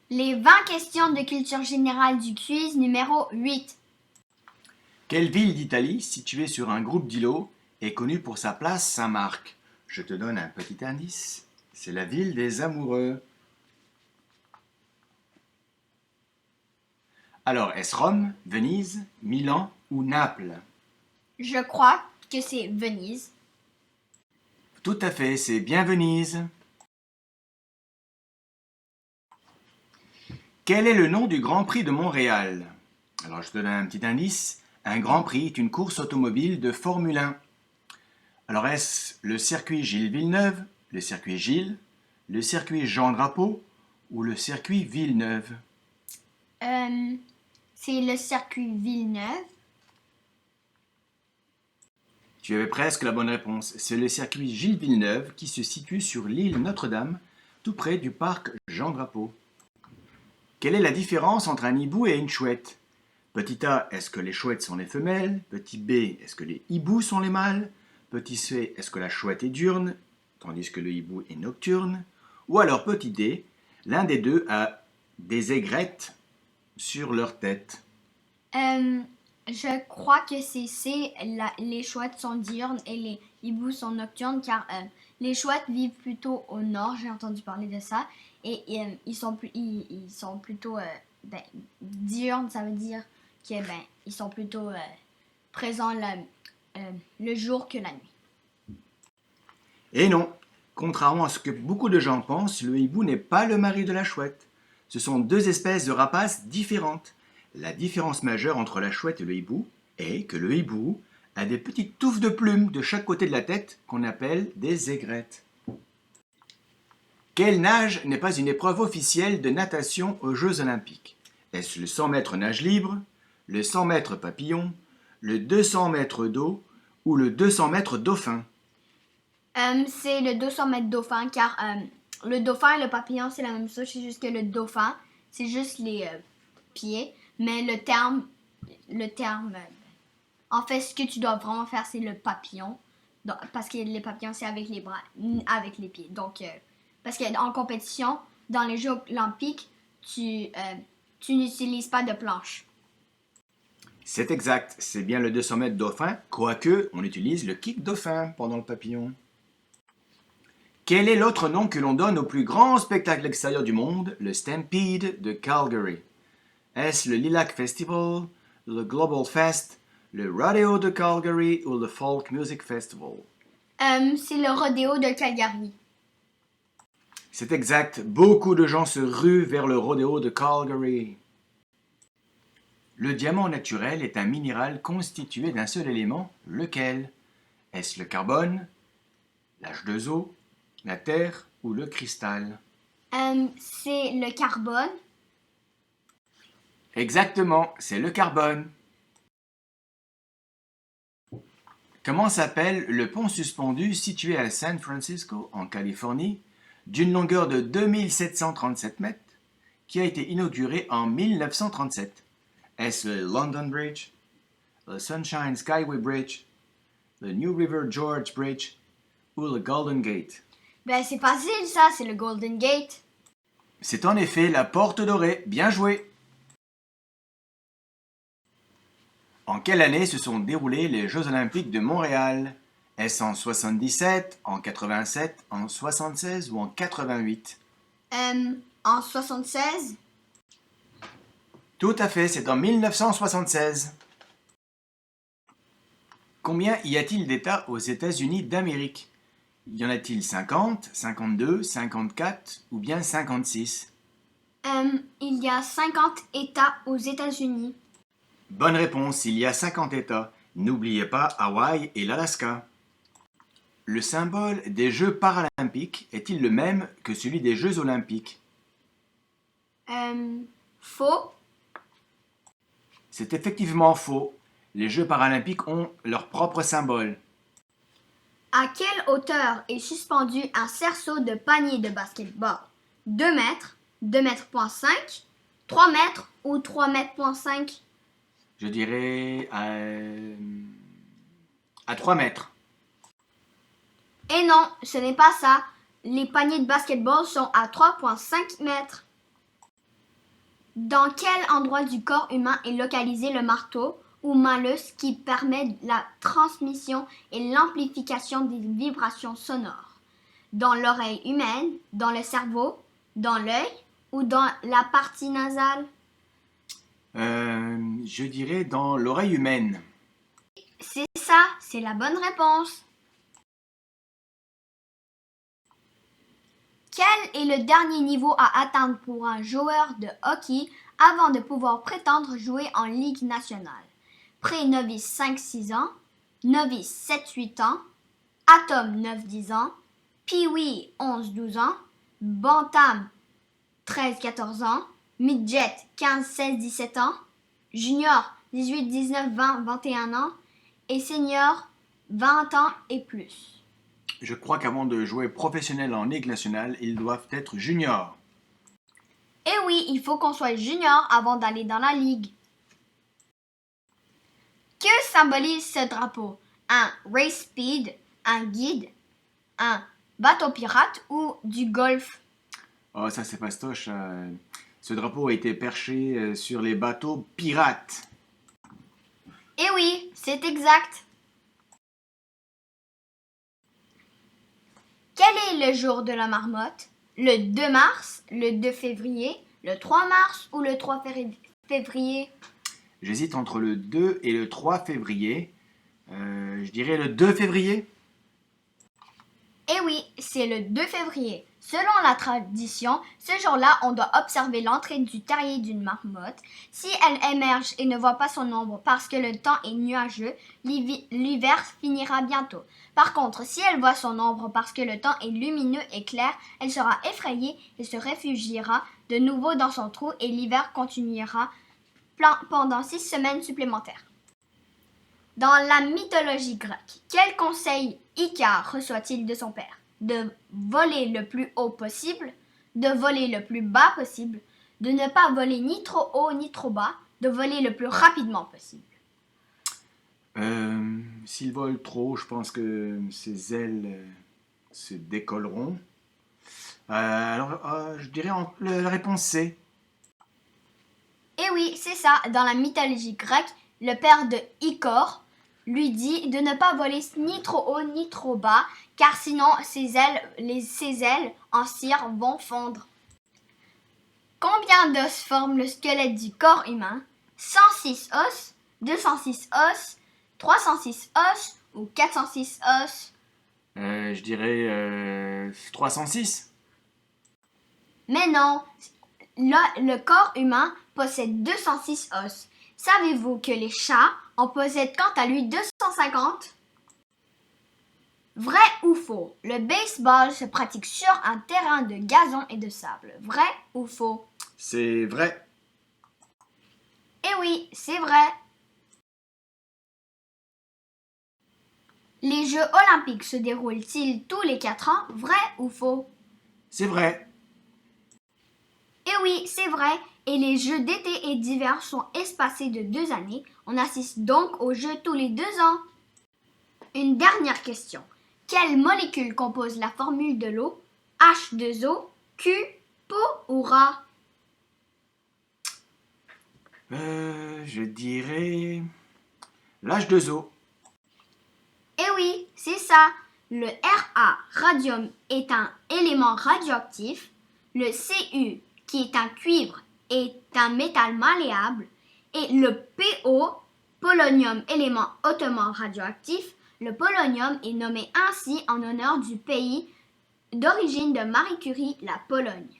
Les 20 questions de culture générale du quiz numéro 8. Quelle ville d'Italie, située sur un groupe d'îlots, est connue pour sa place Saint-Marc? Je te donne un petit indice. C'est la ville des amoureux. Alors, est-ce Rome, Venise, Milan ou Naples? Je crois que c'est Venise. Tout à fait, c'est bien Venise. Quel est le nom du Grand Prix de Montréal? Alors, je te donne un petit indice. Un Grand Prix est une course automobile de Formule 1. Alors, est-ce le circuit Gilles Villeneuve, le circuit Gilles, le circuit Jean Drapeau ou le circuit Villeneuve? C'est le circuit Villeneuve. Tu avais presque la bonne réponse. C'est le circuit Gilles Villeneuve qui se situe sur l'île Notre-Dame, tout près du parc Jean Drapeau. Quelle est la différence entre un hibou et une chouette? Petit a, est-ce que les chouettes sont les femelles? Petit b, est-ce que les hiboux sont les mâles? Petit c, est-ce que la chouette est diurne, tandis que le hibou est nocturne? Ou alors petit d, l'un des deux a des aigrettes sur leur tête. Je crois que c'est C. Les chouettes sont diurnes et les hiboux sont nocturnes car les chouettes vivent plutôt au nord, j'ai entendu parler de ça. Et ils sont plutôt diurnes, ça veut dire qu'ils sont plutôt présents le jour que la nuit. Et non, contrairement à ce que beaucoup de gens pensent, le hibou n'est pas le mari de la chouette. Ce sont deux espèces de rapaces différentes. La différence majeure entre la chouette et le hibou est que le hibou a des petites touffes de plumes de chaque côté de la tête qu'on appelle des aigrettes. Quelle nage n'est pas une épreuve officielle de natation aux Jeux Olympiques? Est-ce le 100 mètres nage libre, le 100 mètres papillon, le 200 mètres d'eau ou le 200 mètres dauphin? C'est le 200 mètres dauphin car le dauphin et le papillon c'est la même chose, c'est juste que le dauphin c'est juste les pieds, mais le terme en fait ce que tu dois vraiment faire c'est le papillon parce que les papillons c'est avec les bras, avec les pieds. Donc parce qu'en compétition dans les Jeux olympiques tu n'utilises pas de planche. C'est exact, c'est bien le 200 mètres dauphin, quoique on utilise le kick dauphin pendant le papillon. Quel est l'autre nom que l'on donne au plus grand spectacle extérieur du monde, le Stampede de Calgary? Est-ce le Lilac Festival, le Global Fest, le Rodeo de Calgary ou le Folk Music Festival? C'est le rodéo de Calgary. C'est exact, beaucoup de gens se ruent vers le rodéo de Calgary. Le diamant naturel est un minéral constitué d'un seul élément, lequel? Est-ce le carbone, l'H2O, la terre ou le cristal? C'est le carbone. Exactement, c'est le carbone. Comment s'appelle le pont suspendu situé à San Francisco, en Californie, d'une longueur de 2737 mètres, qui a été inauguré en 1937? Est-ce le London Bridge, le Sunshine Skyway Bridge, le New River George Bridge ou le Golden Gate? C'est facile ça, c'est le Golden Gate. C'est en effet la porte dorée, bien joué! En quelle année se sont déroulés les Jeux Olympiques de Montréal? Est-ce en 77, en 87, en 76 ou en 88? En 76. Tout à fait, c'est en 1976. Combien y a-t-il d'États aux États-Unis d'Amérique? Y en a-t-il 50, 52, 54 ou bien 56? Il y a 50 États aux États-Unis. Bonne réponse, il y a 50 États. N'oubliez pas Hawaï et l'Alaska. Le symbole des Jeux paralympiques est-il le même que celui des Jeux olympiques? Faux. C'est effectivement faux. Les Jeux paralympiques ont leur propre symbole. À quelle hauteur est suspendu un cerceau de panier de basketball? 2 mètres, 2 mètres, 5, 3 mètres ou 3 mètres, 5? Je dirais à 3 mètres. Et non, ce n'est pas ça. Les paniers de basketball sont à 3,5 mètres. Dans quel endroit du corps humain est localisé le marteau ou malus qui permet la transmission et l'amplification des vibrations sonores? Dans l'oreille humaine, dans le cerveau, dans l'œil ou dans la partie nasale? Je dirais dans l'oreille humaine. C'est ça, c'est la bonne réponse. Quel est le dernier niveau à atteindre pour un joueur de hockey avant de pouvoir prétendre jouer en Ligue nationale? Pré-novice 5-6 ans, novice 7-8 ans, atom 9-10 ans, pee-wee 11-12 ans, bantam 13-14 ans, midget 15-16-17 ans, junior 18-19-20-21 ans et senior 20 ans et plus. Je crois qu'avant de jouer professionnel en Ligue nationale, ils doivent être juniors. Eh oui, il faut qu'on soit junior avant d'aller dans la ligue. Que symbolise ce drapeau? Un race speed, un guide, un bateau pirate ou du golf? Oh, ça c'est fastoche. Ce drapeau a été perché sur les bateaux pirates. Eh oui, c'est exact. Quel est le jour de la marmotte? Le 2 mars, le 2 février, le 3 mars ou le 3 février? J'hésite entre le 2 et le 3 février. Je dirais le 2 février. Eh oui, c'est le 2 février. Selon la tradition, ce jour-là, on doit observer l'entrée du terrier d'une marmotte. Si elle émerge et ne voit pas son ombre parce que le temps est nuageux, l'hiver finira bientôt. Par contre, si elle voit son ombre parce que le temps est lumineux et clair, elle sera effrayée et se réfugiera de nouveau dans son trou et l'hiver continuera pendant 6 semaines supplémentaires. Dans la mythologie grecque, quel conseil Icare reçoit-il de son père? De voler le plus haut possible, de voler le plus bas possible, de ne pas voler ni trop haut ni trop bas, de voler le plus rapidement possible. S'il vole trop, je pense que ses ailes se décolleront. Je dirais la réponse C. Eh oui, c'est ça. Dans la mythologie grecque, le père de Icare lui dit de ne pas voler ni trop haut ni trop bas, car sinon ses ailes en cire vont fondre. Combien d'os forme le squelette du corps humain? 106 os, 206 os, 306 os ou 406 os? Je dirais 306. Mais non, le corps humain possède 206 os. Savez-vous que les chats en possèdent quant à lui 250? Vrai ou faux? Le baseball se pratique sur un terrain de gazon et de sable. Vrai ou faux? C'est vrai. Eh oui, c'est vrai. Les Jeux olympiques se déroulent-ils tous les 4 ans? Vrai ou faux? C'est vrai. Eh oui, c'est vrai. Et les Jeux d'été et d'hiver sont espacés de 2 années. On assiste donc aux Jeux tous les 2 ans. Une dernière question. Quelle molécule compose la formule de l'eau? H2O, Q, P ou Ra? Je dirais l'H2O. Eh oui, c'est ça. Le Ra, radium, est un élément radioactif. Le Cu, qui est un cuivre, est un métal malléable. Et le Po, polonium, élément hautement radioactif. Le polonium est nommé ainsi en honneur du pays d'origine de Marie Curie, la Pologne.